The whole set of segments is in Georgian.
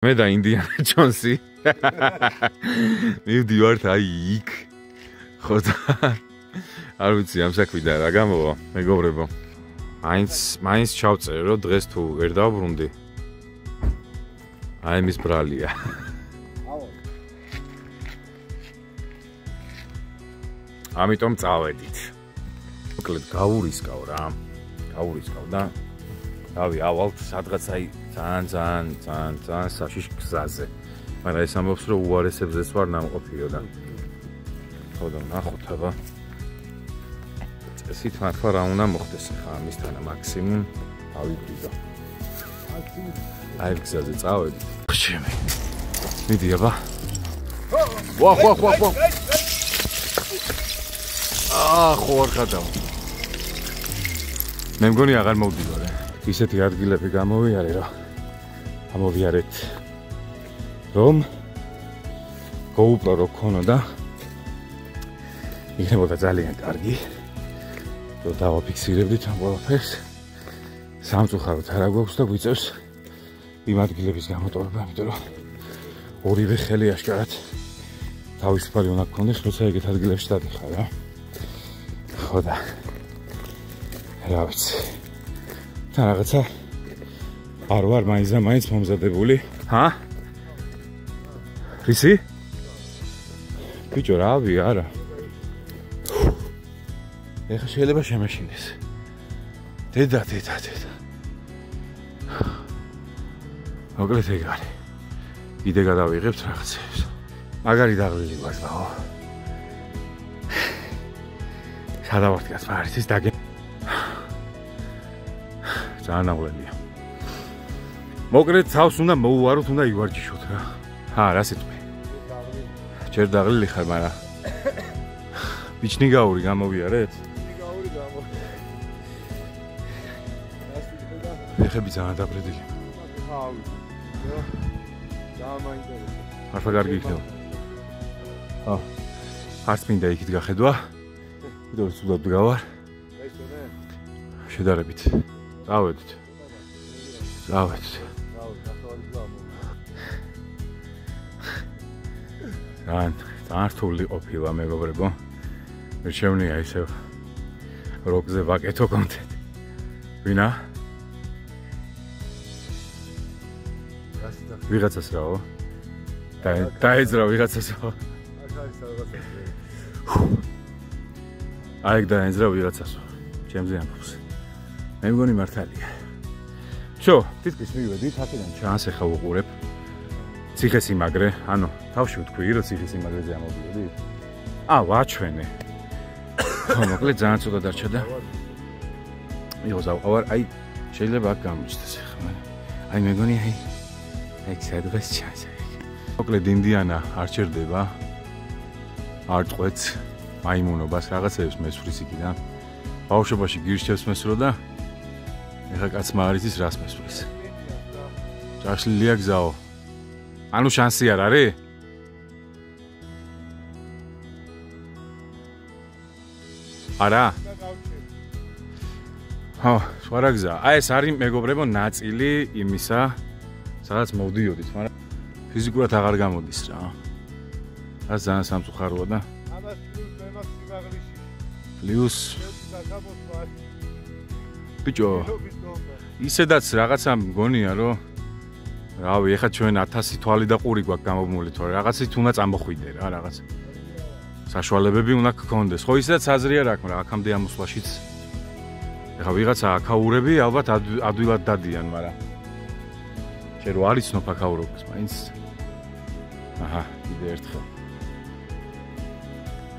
მე და ინდიანა ჯონსი მივდივართ აი იქ ხო და არ ვიცი ამ საქმიდან რა გამოვა მეგობრებო მაინც ჩავწერე რომ დღეს თუ ვერ დავბრუნდი აი მის ბრალია ამიტომ წავედით მოკლედ გავურისკავ და დავი ავალთ სადღაც აი ძალიან საშიშ გზაზე მაგრამ ეს ამბობს რომ უარესებზეც ვარ ნამყოფიო და ხო და ნახოთ აბა წესით მართლა რა უნდა მოხდეს ხა ამისთან მაქსიმუმ ავიბრიდო აი გზაზე წავედი ჩემი მიდი აბა ვა ხო არ ხადავ მე მგონი აღარ მოვდივარ ისეთი ადგილები გამოვიარე რა ამოვიარეთ რომ GoPro რო ქონოდა იქნებოდა ძალიან კარგი რომ დავაფიქსირებდით ამ ყველაფერს სამწუხაროდ არ აგვაქვს და გვიწევს იმ ადგილების გამოტოვება იმიტომ რომ ორივე ხელი აშკარად თავისუფალი უნდა გქონდეს როცა ეგეთ ადგილებში დადიხარ რა ხო და რა ვიცი და რაღაცა არ ვარ მაინც მომზადებული ჰა რისი ბიჭო რავი არა ეხა შეიძლება შემეშინდეს დედა მოკლედ ეგ არის კიდე გადავიღებთ რაღაცებს მაგარი დაღლილი გვაქვს ბაო სადავართ გასვარიცის დაგე ძალიან აღვლენია მოკლედ თავს უნდა მოუვაროთ უნდა ივარჯიშოთ რა ჰა რა სიტყვი ჯერ დაღლილი ხარ მაგრამ ბიჭნიგაური გამოვიარეთ ეხები ძალიან დაბრედილი მართლა კარგი იქნება ხო არც მინდა იქით გახედვა კიდევ სულად გავარ შედარებით წავედით ძალიან რთული ყოფილა მეგობრებო ვერ შევნია ისევ როკზე ვაკეთო კონტენტი ვინა ვიღაცას რაო დაეძრა ვიღაცასო აი დაეძრა ვიღაცასო ჩემზე ამბობს მე მგონი მართალია შო თითქოს მივედით აქედან ჩანს ახლა უყურებ ციხესიმაგრე ანუ თავში ვთქვი რომ ციხესიმაგრეზე ამოვიდები ვაჩვენე ხო მოკლედ ძალიან ცოტა დარჩა და მიღოს ავყავარ აი შეიძლება აქ გამოჩნდეს ახლა აი მეგონი აი სადღაც ჩანს მოკლედ ინდიანა არ ჩერდება არ წყვეტს მაიმუნობას რაღაცებს მესვრის იქიდან ბავშვობაში გირჩევს მესვრო და ეხა კაცმა არ იცის რას მესვრის ჭაშლილია გზაო ანუ შანსი არ არის არა ხო სხვა რა გზა აი ეს არის მეგობრებო ნაწილი იმისა სადაც მოვდიოდით მაგრამ ფიზიკურად აღარ გამოდის რა რაც ძალიან სამწუხაროა და პლუს ბიჭო ისედაც რაღაცა მგონია რომ რავი ეხა ჩვენ 1000 თვალი და ყური გვაქვს გამომული თორე რაღაცით უნდა წამოხვიდე რა რაღაც საშუალებები უნდა გქონდეს ხო ისედაც აზრი არ აქვს მაგრამ აქამდე ამოსვლაშიც ეხა ვიღაცა აკაურები ალბათ ადვილად დადიან მაგრამ შენ რო არის ცნობ აკაურობას მაინც აჰა კიდე ერთხელ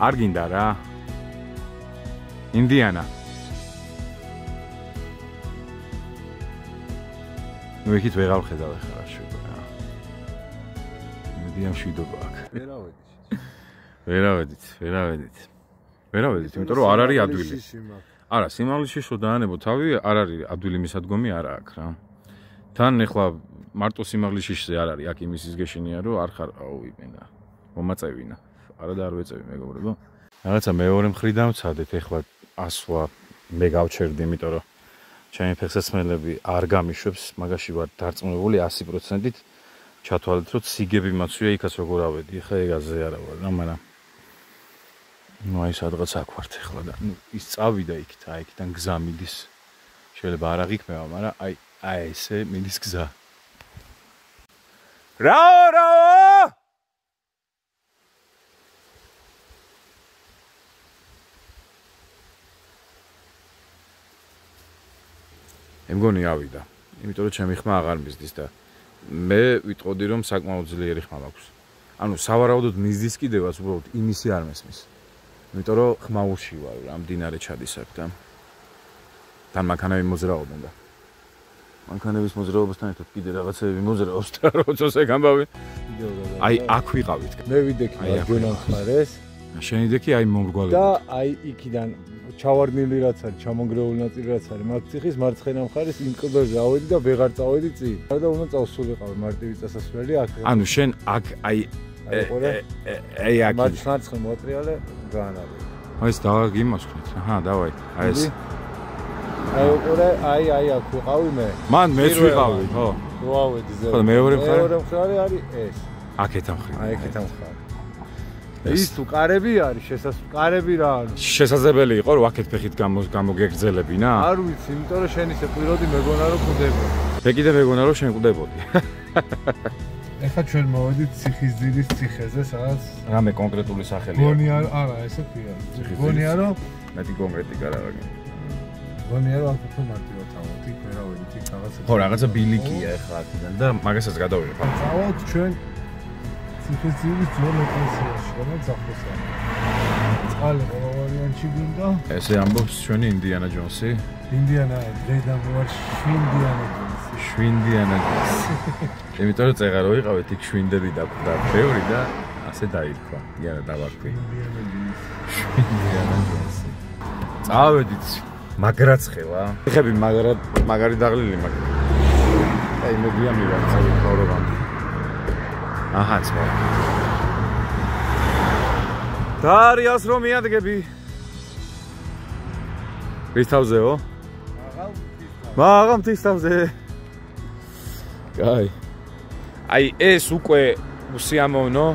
არ გინდა რა ინდიანა ნუ იქით ვეღარ ხედავ ახლა რა შვიდო რა მედიამ შვიდობა აქ ვერავედით იმიტომ რომ არ არის ადვილი არა სიმაღლეში შო დაანებო თავი არ არის ადვილი მისადგომი არა აქ რა თან ახლა მარტო სიმაღლეში არ არის აქ იმისის გეშინია რომ არ ხარ აუვიბენა მომაწევინა არა და არ ვეწევი მეგობრებო რაღაცა მეორე მხრიდან ვცადეთ ახლა ასვა მე გავჩერდი იმიტომ რომ ჩემი ფეხსაცმელები არ გამიშვებს მაგაში ვარ დარწმუნებული 100%-ით ჩათვალეთ, რომ ციგები მაცვია იქაც როგორ ავედი. ეხლა ეგაზე არა ვარ რა, მაგრამ ну აი სადღაც აქ ვართ ეხლა და ну ის წავიდა იქით, აი იქიდან გზა მიდის. შეიძლება არ აღიქმევა, მაგრამ აი ესე მიდის გზა. რაო! მეგონი ავიდა. იმიტომ რომ ჩემი ხმა აღარ მისდის და მე ვიტყოდი რომ საკმაოდ ძლიერი ხმა მაქვს. ანუ სავარაუდოდ მისდის კიდევაც უბრალოდ იმისი არ მესმის. იმიტომ რომ ხმაურში ვარ რა მდინარე ჩადის აქ და თან მანქანები მოძრაობენ და მანქანების მოძრაობასთან ერთად კიდე რაღაცები მოძრაობს და როცა ეგამბავი აი აქ ვიყავით. მე ვიდექი მარჯვენა მხარეს. შენი დექი აი მომრგვალები. და აი იქიდან ჩავარდნილი რაც არის, ჩამონგრეული ნაწილი რაც არის, მაგ ციხის მარცხენა მხარეს იმ კლდეზე ავედი და ვეღარ წავედი წინ. და უნდა წავსულიყავ მარტივი წასასვლელი აქ. ანუ შენ აქ აი აქ მარცხენა მოატრიალე გაანაბე. აი ეს დაგიმასქნით. აჰა, დავაი. აი ეს. აი უყურე, აი აქ ვიყავი მე. მან მეც ვიყავი, ხო? რო ავედი ზე. ხო, მეორე მხარე არის ეს. აქეთ ამხრივ. აი აქეთ ამხრივ. ის თუ კარები არის, კარები რა არის? შესაძლებელი იყო რომ აქეთ ფეხით გამოგეგრძელებინა? არ ვიცი, იმიტომ რომ შენ ისე ყვიროდი მეგონა რომ კვდებოდი. მე კიდე მეგონა რომ შენ კვდებოდი. ეხლა ჩვენ მოვედით ციხისძირის ციხეზე, სადაც რამე კონკრეტული სახელი აქვს. გონია არა, ესე ქვია. გონია რომ მეტი კონკრეტიკა რა ვაგე. გონია რომ აქ უფრო მარტივად ავთ, იქ ვერ ავედით, იქ რაღაცა. ხო, რაღაცა ბილიკია ეხლა აქედან და მაგასაც გადავიღებ. წავთ ჩვენ ციხისძირის ძველ ეკლესიაში, რომელიც ახლოსაა. წყალი ყველა ვარიანტში გვინდა. ესე ამბობს ჩვენი ინდიანა ჯონსი. ინდიანა დედა ვარ შვინდიანა ჯონსი. შვინდიანა ჯონსი. იმიტომ რომ წეღა რო იყავით იქ შვინდები და ბევრი და ასე დაირქვა. იანა დავარქვი. შვინდიანა ჯონსი. წავედით მაგრაცხელა. ეხები მაგარი დაღლილი მაგ. აი მოგია მივარ წავით ხორობამ. აჰა, ძმა. დარიას რომ მიადგები. ვის თავზეო? მაღალ მთის თავზე. კაი. აი ეს უკვე უსიამოვნო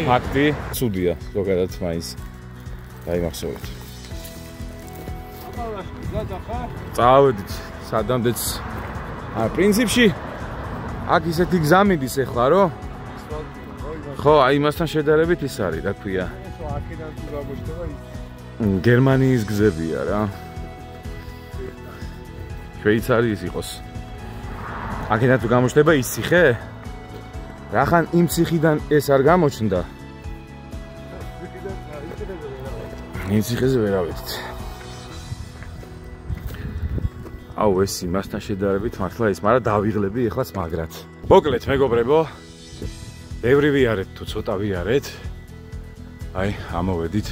ფაქტი, ცუდია ზოგადად მაინც. დაიმახსოვრეთ. წავედით სადამდეც. პრინციპში აქ ისეთი გზა მიდის ეხლა რო? ხო, აი იმასთან შედარებით ის არის, რა ქვია. აქედან თუ გამოჩნდება ის გერმანიის გზებია რა. შვეიცარიის იყოს. აქედან თუ გამოჩნდება ის ციხე? რახან იმ ციხიდან ეს არ გამოჩნდა? იმ ციხეზე ვერ ავედით. აუ ეს იმასთან შედარებით მართლა ის, მაგრამ დავიღლები ეხლაც მაგრად. მოკლედ მეგობრებო, ბევრი ვიარეთ თუ ცოტა ვიარეთ. აი, ამოვედით.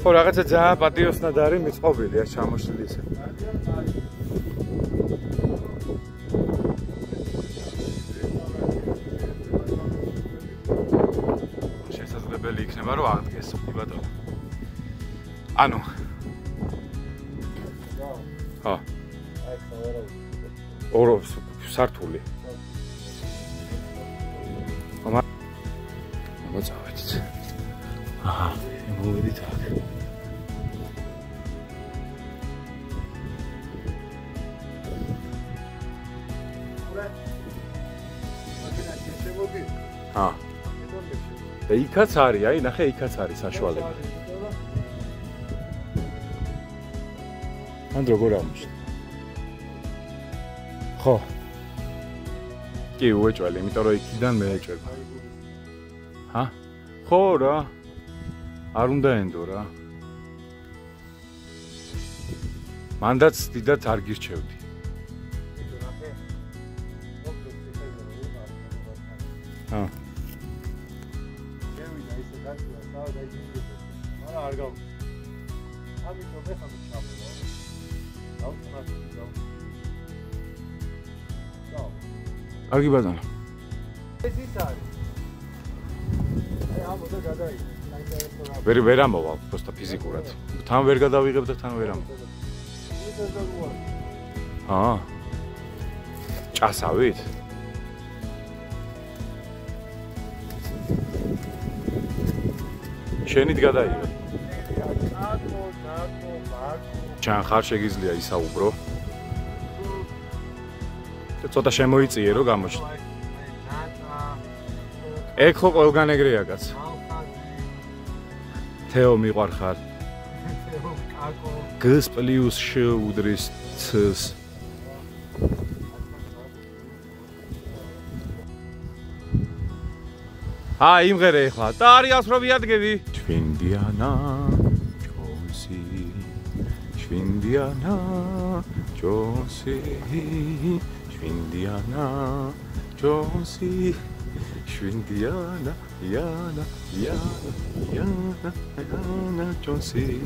ხო, რაღაცა ძალიან პატიოსნად არის მიწყობილი, ეს ჩამოშლილი ესე. შესაძლებელი იქნება რომ აღდგეს, კი ბატონო. ანუ ხო. აი სავარაუდო. ორო სართული. მოწავედით. აჰა, მოვედით აქ. აა. და იქაც არის, აი, ნახე, იქაც არის საშუალება. ან როგორ აღმოჩნდა? ხო. კი, უეჭველი, იმიტომ რომ იქიდან მე ეჭვება. ჰა? ხო რა. არ უნდა ენდო რა. მანდაც დიდად არ გირჩევდი. ჰა. შევიდა ისე გაწვა, დაიჯინდა. მაგრამ არ გავა. ამიტომ ეხლა ჩავდა. კარგი ბატონო. ეს ის არის. აი ამოდა გადაი. ვერ ამოვალ, просто ფიზიკურად. თან ვერ გადავიღებ და თან ვერ ამოვალ. აა. ჭასავით? შენით გადაიღე. ჩან ხარ შეგიძლია ისაუბრო. ცოტა შემოიწიე რომ გამოჩნდა. ეგ ხო ყველგან ეგრეა კაც. თეო მიყვარხარ. გ პლუს შ უდრის ც-ს. აი იმღერე ახლა და არის რო ვიადგები. ჩვენდიანა ჯონსი. ჩვენდიანა ჯონსი. ჩვენდიანა ჯონსი. ჩვენდიანა Yana, Yana, Yana, John C.